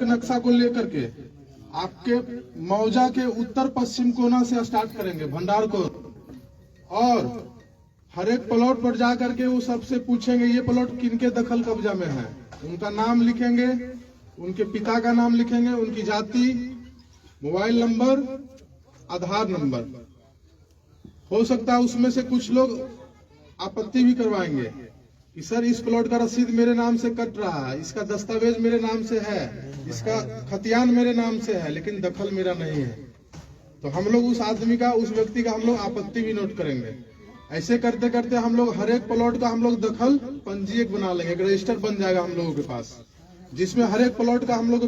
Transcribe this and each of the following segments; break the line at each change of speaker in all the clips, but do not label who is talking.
नक्शा को लेकर के आपके मौजा के उत्तर पश्चिम कोना से स्टार्ट करेंगे भंडार को, और हर एक प्लॉट पर जा करके वो सबसे पूछेंगे ये प्लॉट किनके दखल कब्जा में है, उनका नाम लिखेंगे, उनके पिता का नाम लिखेंगे, उनकी जाति, मोबाइल नंबर, आधार नंबर। हो सकता है उसमें से कुछ लोग आपत्ति भी करवाएंगे कि सर इस प्लॉट का रसीद मेरे नाम से कट रहा है, इसका दस्तावेज मेरे नाम से है, इसका खतियान मेरे नाम से है, लेकिन दखल मेरा नहीं है। तो हम लोग उस आदमी का, उस व्यक्ति का हम लोग आपत्ति भी नोट करेंगे। ऐसे करते करते हम लोग हर एक प्लॉट का हम लोग दखल पंजीयक बना लेंगे, एक रजिस्टर बन जाएगा हम लोगों के पास, जिसमें हर एक प्लॉट का हम लोग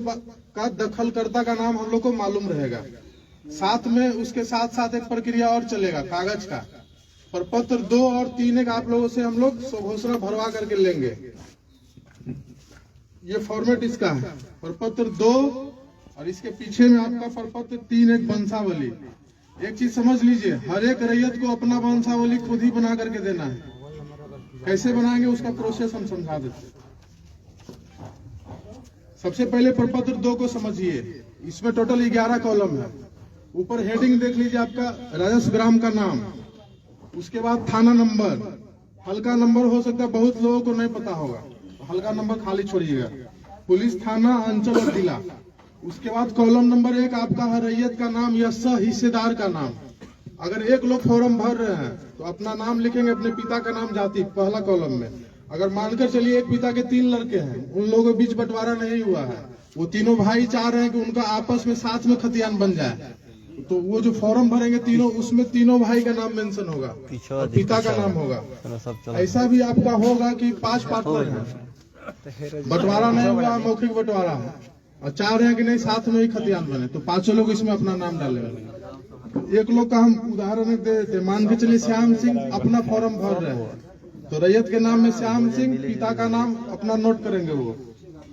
का दखलकर्ता का नाम हम लोग को मालूम रहेगा। साथ में उसके साथ साथ एक प्रक्रिया और चलेगा कागज का, प्रपत्र 2 और 3 एक आप लोगों से हम लोग स्वघोषणा भरवा करके लेंगे। ये फॉर्मेट इसका है, प्रपत्र 2 और इसके पीछे में आपका प्रपत्र 3 एक वंशावली। एक चीज समझ लीजिए, हर एक रैयत को अपना वंशावली खुद ही बना करके देना है। कैसे बनाएंगे उसका प्रोसेस हम समझा देते हैं। सबसे पहले प्रपत्र 2 को समझिए, इसमें टोटल 11 कॉलम है। ऊपर हेडिंग देख लीजिए आपका राजस्व ग्राम का नाम, उसके बाद थाना नंबर, हल्का नंबर हो सकता है बहुत लोगों को नहीं पता होगा, तो हल्का नंबर खाली छोड़िएगा, पुलिस थाना, अंचल और जिला। उसके बाद कॉलम नंबर 1 आपका है रैयत का नाम या सह हिस्सेदार का नाम। अगर एक लोग फॉर्म भर रहे हैं तो अपना नाम लिखेंगे, अपने पिता का नाम, जाति, पहला कॉलम में। अगर मानकर चलिए एक पिता के 3 लड़के हैं, उन लोगों के बीच बंटवारा नहीं हुआ है, वो तीनों भाई चाह रहे हैं कि उनका आपस में साथ में खतियान बन जाए, तो वो जो फॉर्म भरेंगे तीनों, उसमें तीनों भाई का नाम मेंशन होगा और पिता का नाम होगा। ऐसा भी आपका होगा कि 5 पार्टनर हैं, बंटवारा नहीं हुआ, मौखिक बंटवारा है, और चाह रहे हैं कि नहीं साथ में ही खतियान बने, तो 5 लोग इसमें अपना नाम डालेंगे। एक लोग का हम उदाहरण दे देते, मान के चलिए श्याम सिंह अपना फॉर्म भर रहे हैं, तो रैयत के नाम में श्याम सिंह, पिता का नाम अपना नोट करेंगे, वो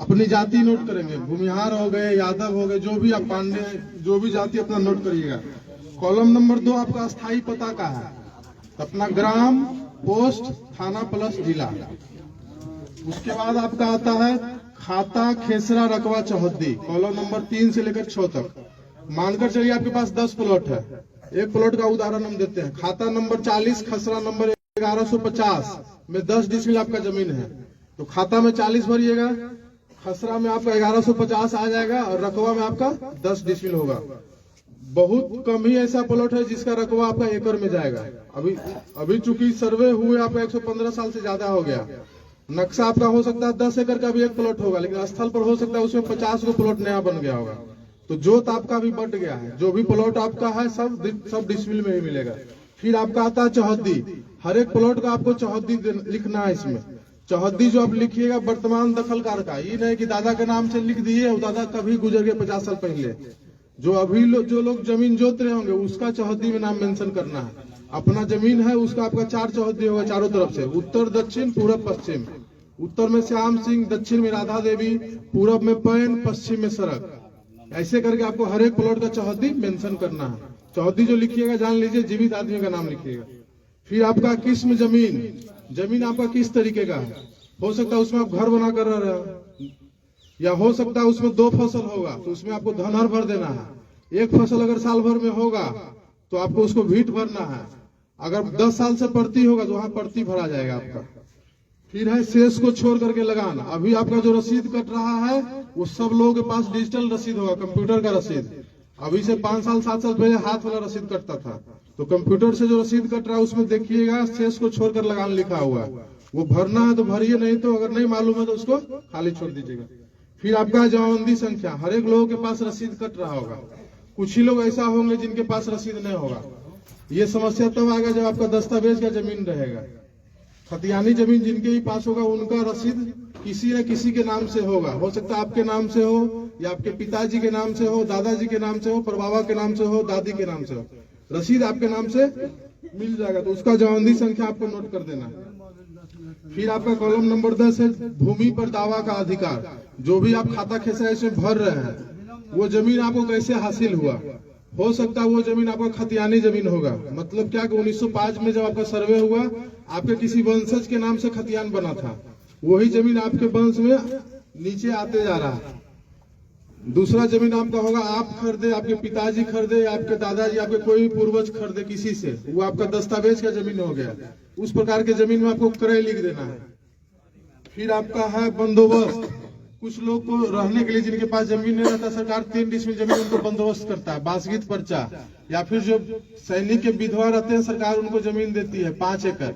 अपनी जाति नोट करेंगे, भूमिहार हो गए, यादव हो गए, जो भी आप पांडे, जो भी जाति अपना नोट करिएगा। कॉलम नंबर 2 आपका स्थायी पता का है, अपना ग्राम, पोस्ट, थाना प्लस जिला। उसके बाद आपका आता है खाता, खेसरा, रकबा, चौहद्दी, कॉलम नंबर 3 से लेकर 6 तक। मानकर चलिए आपके पास 10 प्लॉट है, एक प्लॉट का उदाहरण हम देते हैं। खाता नंबर 40, खसरा नंबर 1150 में 10 डिसमिल आपका जमीन है, तो खाता में 40 भरिएगा, खसरा में आपका 1150 आ जाएगा, और रकबा में आपका 10 डिसमिल होगा। बहुत कम ही ऐसा प्लॉट है जिसका रकबा आपका एकड़ में जाएगा। अभी चूंकि सर्वे हुए आपका 115 साल से ज्यादा हो गया, नक्शा आपका हो सकता है 10 एकड़ का भी एक प्लॉट होगा, लेकिन स्थल पर हो सकता है उसमें 50 को प्लॉट नया बन गया होगा, तो जोत आपका भी बढ़ गया है। जो भी प्लॉट आपका है सब डिसमिल में ही मिलेगा। फिर आपका आता है चौहद्दी, हर एक प्लॉट का आपको चौहद्दी लिखना है। इसमें चौहद्दी जो आप लिखिएगा वर्तमान दखलकार का, ये नहीं कि दादा के नाम से लिख दिए और दादा कभी गुजर गए 50 साल पहले। जो अभी जो लोग जमीन जोत रहे होंगे उसका चौहद्दी में नाम मेंशन करना है। अपना जमीन है उसका आपका 4 चौहद्दी होगा चारों तरफ से, उत्तर, दक्षिण, पूरब, पश्चिम। उत्तर में श्याम सिंह, दक्षिण में राधा देवी, पूरब में पैन, पश्चिम में सड़क। ऐसे करके आपको हर एक प्लॉट का चौहद्दी मेंशन करना है। चौहद्दी जो लिखिएगा जान लीजिए जीवित आदमी का नाम लिखिएगा। फिर आपका किस्म जमीन आपका किस तरीके का है, हो सकता है उसमें आप घर बना कर रह रहे हो, या हो सकता है उसमें 2 फसल होगा तो उसमें आपको धनहर भर देना है। एक फसल अगर साल भर में होगा तो आपको उसको भीट भरना है। अगर 10 साल से प्रति होगा तो वहां प्रति भरा जाएगा आपका। फिर है शेष को छोड़ करके लगाना। अभी आपका जो रसीद कट रहा है वो सब लोगों के पास डिजिटल रसीद होगा, कंप्यूटर का रसीद। अभी से 5 साल 7 साल पहले हाथ वाला रसीद कटता था, तो कंप्यूटर से जो रसीद कट रहा है उसमें देखिएगा शेष को छोड़कर लगान लिखा हुआ है, वो भरना है तो भरिए, नहीं तो अगर नहीं मालूम है तो उसको खाली छोड़ दीजिएगा। फिर आपका जमाबंदी संख्या, हर एक लोगों के पास रसीद कट रहा होगा, कुछ ही लोग ऐसा होंगे जिनके पास रसीद नहीं होगा। ये समस्या तब आएगा जब आपका दस्तावेज का जमीन रहेगा। खतियानी जमीन जिनके ही पास होगा उनका रसीद किसी न किसी के नाम से होगा, हो सकता है आपके नाम से हो या आपके पिताजी के नाम से हो, दादाजी के नाम से हो, परबाबा के नाम से हो, दादी के नाम से हो, रसीद आपके नाम से मिल जाएगा, तो उसका जमाबंदी संख्या आपको नोट कर देना है। फिर आपका कॉलम नंबर 10 है भूमि पर दावा का अधिकार। जो भी आप खाता खेसरा इसमें भर रहे हैं वो जमीन आपको कैसे हासिल हुआ, हो सकता है वो जमीन आपका खतियानी जमीन होगा। मतलब क्या कि 1905 में जब आपका सर्वे हुआ आपके किसी वंशज के नाम से खतियान बना था, वही जमीन आपके वंश में नीचे आते जा रहा है। दूसरा जमीन आपका होगा आप खरीदे, आपके पिताजी खरीदे, आपके दादाजी, आपके कोई भी पूर्वज खरीदे किसी से, वो आपका दस्तावेज का जमीन हो गया। उस प्रकार के जमीन में आपको क्रय लिख देना है। फिर आपका है बंदोबस्त। कुछ लोग को रहने के लिए जिनके पास जमीन नहीं रहता, सरकार 3 डिसमिल जमीन उनको बंदोबस्त करता है, बासगीत पर्चा। या फिर जो सैनिक के विधवा रहते हैं, सरकार उनको जमीन देती है 5 एकड़।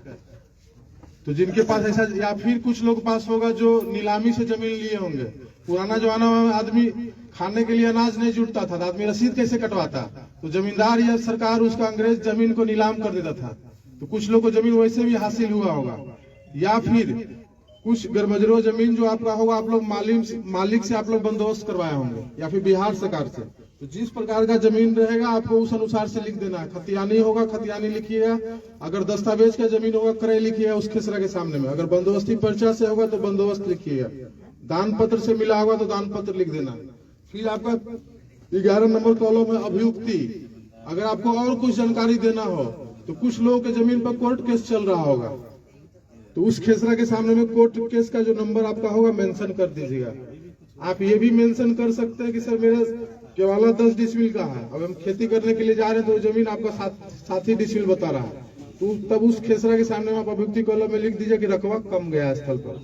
तो जिनके पास ऐसा, या फिर कुछ लोग पास होगा जो नीलामी से जमीन लिए होंगे। पुराना जमाना में आदमी खाने के लिए अनाज नहीं जुटता था, तो आदमी रसीद कैसे कटवाता? तो जमींदार या सरकार उसका अंग्रेज जमीन को नीलाम कर देता था। तो कुछ लोग को जमीन वैसे भी हासिल हुआ होगा। या फिर कुछ गरमजरो जमीन जो आपका होगा, आप लोग मालिक से आप लोग बंदोबस्त करवाए होंगे, या फिर बिहार सरकार से। तो जिस प्रकार का जमीन रहेगा आपको उस अनुसार से लिख देना है। खतियानी होगा खतियानी लिखिएगा, अगर दस्तावेज का जमीन होगा क्रय लिखिएगा उस खेसरा के सामने में, अगर बंदोबस्ती पर्चा से होगा तो बंदोबस्त लिखिएगा, दान पत्र से मिला होगा तो दान पत्र लिख देना। फिर आपका 11 नंबर कॉलम है अभियुक्ति। अगर आपको और कुछ जानकारी देना हो तो कुछ लोगों के जमीन पर कोर्ट केस चल रहा होगा, तो उस खेसरा के सामने में कोर्ट केस का जो नंबर आपका होगा मेंशन कर दीजिएगा। आप ये भी मेंशन कर सकते हैं कि सर मेरा केवाला 10 डिसमिल का है, अब हम खेती करने के लिए जा रहे हैं तो जमीन आपका 7 ही डिसमिल बता रहा है, तो तब उस खेसरा के सामने में आप अभियुक्ति कॉलम में लिख दीजिए कि रकबा कम गया स्थल पर।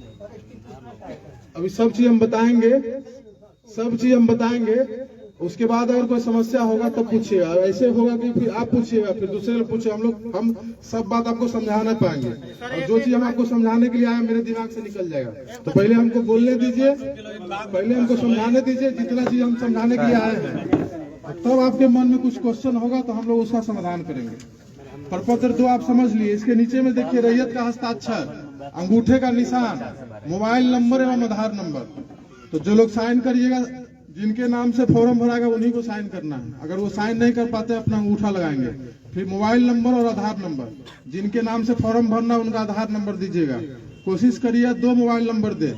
अभी सब चीज हम बताएंगे, उसके बाद अगर कोई समस्या होगा तो पूछिएगा। ऐसे होगा कि फिर आप पूछिएगा, फिर दूसरे लोग पूछे, हम सब बात आपको समझा नहीं पाएंगे, और जो चीज हम आपको समझाने के लिए आए मेरे दिमाग से निकल जाएगा। तो पहले हमको बोलने दीजिए, पहले हमको समझाने दीजिए जितना चीज हम समझाने के लिए आए हैं, तब आपके मन में कुछ क्वेश्चन होगा तो हम लोग उसका समाधान करेंगे। प्रपत्र 2 आप समझ लिए, इसके नीचे में देखिए रैयत का हस्ताक्षर, अंगूठे का निशान, मोबाइल नंबर एवं आधार नंबर। तो जो लोग साइन करिएगा, जिनके नाम से फॉर्म भराएगा उन्हीं को साइन करना है। अगर वो साइन नहीं कर पाते अपना अंगूठा लगाएंगे। फिर मोबाइल नंबर और आधार नंबर, जिनके नाम से फॉर्म भरना उनका आधार नंबर दीजिएगा। कोशिश करिए 2 मोबाइल नंबर दे।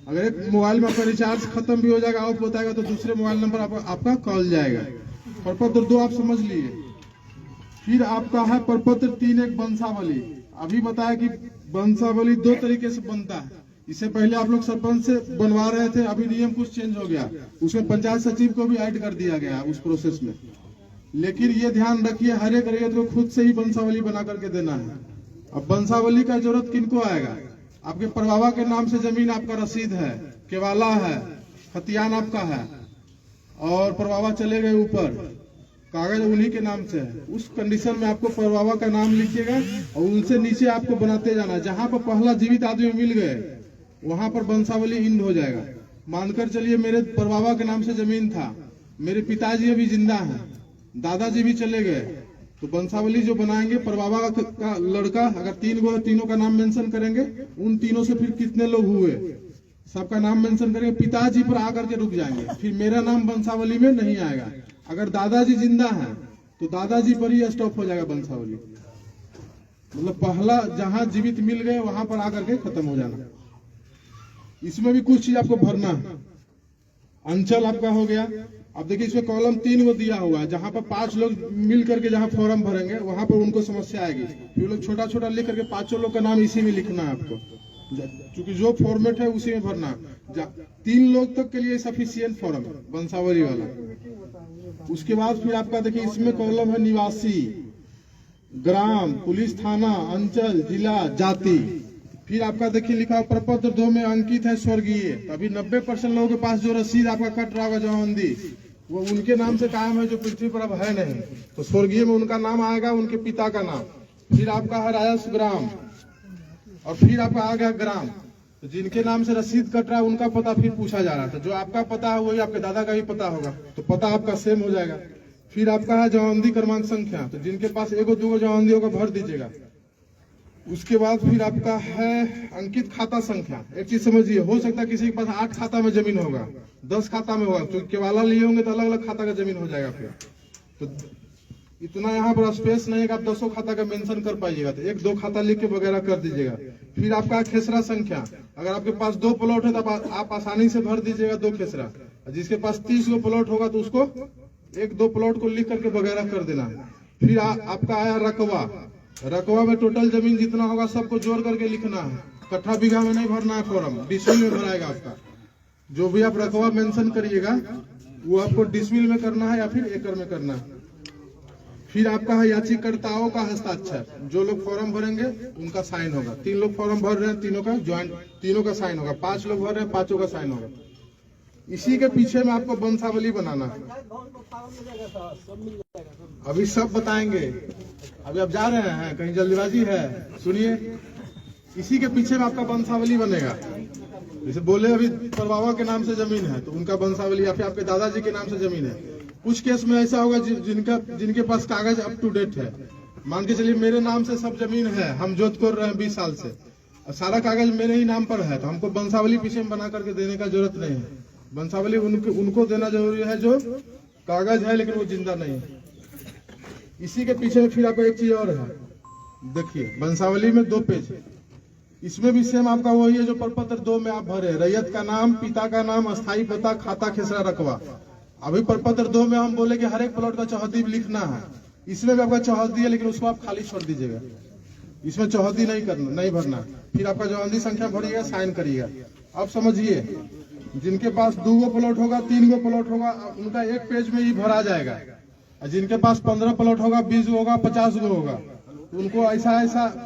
अगर एक मोबाइल में आपका रिचार्ज खत्म भी हो जाएगा, ऑफ बताएगा, तो दूसरे मोबाइल नंबर आपका कॉल जाएगा। प्रपत्र 2 आप समझ लिए। फिर आपका है प्रपत्र 3 एक वंशावली। अभी बताया कि वंशावली 2 तरीके से बनता है। इससे पहले आप लोग सरपंच से बनवा रहे थे, अभी नियम कुछ चेंज हो गया, उसमें पंचायत सचिव को भी ऐड कर दिया गया उस प्रोसेस में। लेकिन ये ध्यान रखिए हर एक रैयत को खुद से ही वंशावली बना करके देना है। अब वंशावली का जरूरत किनको आएगा? आपके परबाबा के नाम से जमीन आपका रसीद है, केवाला है, खतियान आपका है, और परबाबा चले गए ऊपर, कागज उन्हीं के नाम से है। उस कंडीशन में आपको परबाबा का नाम लिखिएगा और उनसे नीचे आपको बनाते जाना। जहां पर पहला जीवित आदमी मिल गए वहां पर वंशावली इंड हो जाएगा। मानकर चलिए मेरे परबाबा के नाम से जमीन था, मेरे पिताजी अभी जिंदा हैं, दादाजी भी चले गए, तो वंशावली जो बनाएंगे परबाबा का लड़का, अगर 3 गो, तीनों का नाम मेंशन करेंगे, उन तीनों से फिर कितने लोग हुए सबका नाम मेंशन करेंगे, पिताजी पर आकर के रुक जाएंगे, फिर मेरा नाम वंशावली में नहीं आएगा। अगर दादाजी जिंदा है तो दादाजी पर ही स्टॉप हो जाएगा वंशावली। मतलब पहला जहां जीवित मिल गए वहां पर आकर के खत्म हो जाना। इसमें भी कुछ चीज आपको भरना है। अंचल आपका हो गया। अब देखिए इसमें कॉलम 3 को दिया हुआ है, जहां पर 5 लोग मिल करके जहां फॉर्म भरेंगे वहां पर उनको समस्या आएगी। फिर लोग छोटा छोटा लिख करके 5 लोग का नाम इसी में लिखना है आपको, क्योंकि जो फॉर्मेट है उसी में भरना। 3 लोग तक के लिए सफिशियंट फॉर्म है वंशावली वाला। उसके बाद फिर आपका देखिए इसमें कॉलम है निवासी, ग्राम, पुलिस थाना, अंचल, जिला, जाति। फिर आपका देखिए लिखा प्रपत्र 2 में अंकित है स्वर्गीय। अभी 90% लोगों के पास जो रसीद आपका कट रहा होगा जमाबंदी, वो उनके नाम से कायम है जो पृथ्वी पर अब है नहीं, तो स्वर्गीय में उनका नाम आएगा, उनके पिता का नाम। फिर आपका है राजस्व ग्राम, और फिर आपका आ गया ग्राम। तो जिनके नाम से रसीद कट रहा है उनका पता फिर पूछा जा रहा था, जो आपका पता है वही आपके दादा का भी पता होगा, तो पता आपका सेम हो जाएगा। फिर आपका है जमाबंदी क्रमांक संख्या, तो जिनके पास 1-2 जमाबंदी होगा भर दीजिएगा। उसके बाद फिर आपका है अंकित खाता संख्या। एक चीज समझिए, हो सकता है किसी के पास 8 खाता में जमीन होगा, 10 खाता में होगा, तो केवाला लिए होंगे तो अलग अलग खाता का जमीन हो जाएगा। फिर तो इतना यहाँ पर स्पेस नहीं है कि आप 200 खाता का मेंशन कर पाइएगा, तो 1-2 खाता लिख के वगैरह कर दीजिएगा। फिर आपका खेसरा संख्या, अगर आपके पास 2 प्लॉट है तो आप आसानी से भर दीजिएगा 2 खेसरा। जिसके पास 30 गो प्लॉट होगा तो उसको 1-2 प्लॉट को लिख करके वगैरह कर देना। फिर आपका आया रकबा। रकबा में टोटल जमीन जितना होगा सबको जोड़ करके लिखना है, कट्ठा बीघा में नहीं भरना है फॉर्म, डिसमिल में भराएगा आपका। जो भी आप रकबा मेंशन करिएगा वो आपको डिसमिल में करना है या फिर एकड़ में करना है। फिर आपका है याचिकाकर्ताओं का हस्ताक्षर, जो लोग फॉर्म भरेंगे उनका साइन होगा। 3 लोग फॉर्म भर रहे हैं, तीनों का ज्वाइंट, तीनों का साइन होगा। 5 लोग भर रहे हैं, 5 का साइन होगा। इसी के पीछे में आपको वंशावली बनाना है। अभी सब बताएंगे, अभी आप जा रहे हैं, कहीं जल्दीबाजी है, सुनिए। इसी के पीछे में आपका वंशावली बनेगा। जैसे बोले अभी परबाबा के नाम से जमीन है तो उनका वंशावली, या फिर आपके दादाजी के नाम से जमीन है। कुछ केस में ऐसा होगा जिनके पास कागज अप टू डेट है। मान के चलिए मेरे नाम से सब जमीन है, हम जोत कर रहे हैं 20 साल से, सारा कागज मेरे ही नाम पर है, तो हमको वंशावली पीछे में बना करके देने का जरूरत नहीं है। वंशावली उनको देना जरूरी है जो कागज है लेकिन वो जिंदा नहीं है। इसी के पीछे में फिर आपको एक चीज और है, देखिए वंशावली में 2 पेज है। इसमें भी सेम आपका वही है जो प्रपत्र 2 में आप भरे, रैयत का नाम, पिता का नाम, अस्थायी पता, खाता, खेसरा, रकबा। अभी प्रपत्र 2 में हम बोले कि हर एक प्लॉट का चौहद्दी लिखना है। इसमें भी आपका चौहद्दी है लेकिन उसको आप खाली छोड़ दीजिएगा, इसमें चौहद्दी नहीं भरना। फिर आपका जो संख्या भरिएगा, साइन करिएगा। अब समझिए, जिनके पास 2 प्लॉट होगा, 3 प्लॉट होगा, उनका 1 पेज में ही भरा जाएगा। जिनके पास 15 प्लॉट होगा, 20 होगा, 50 होगा, उनको ऐसा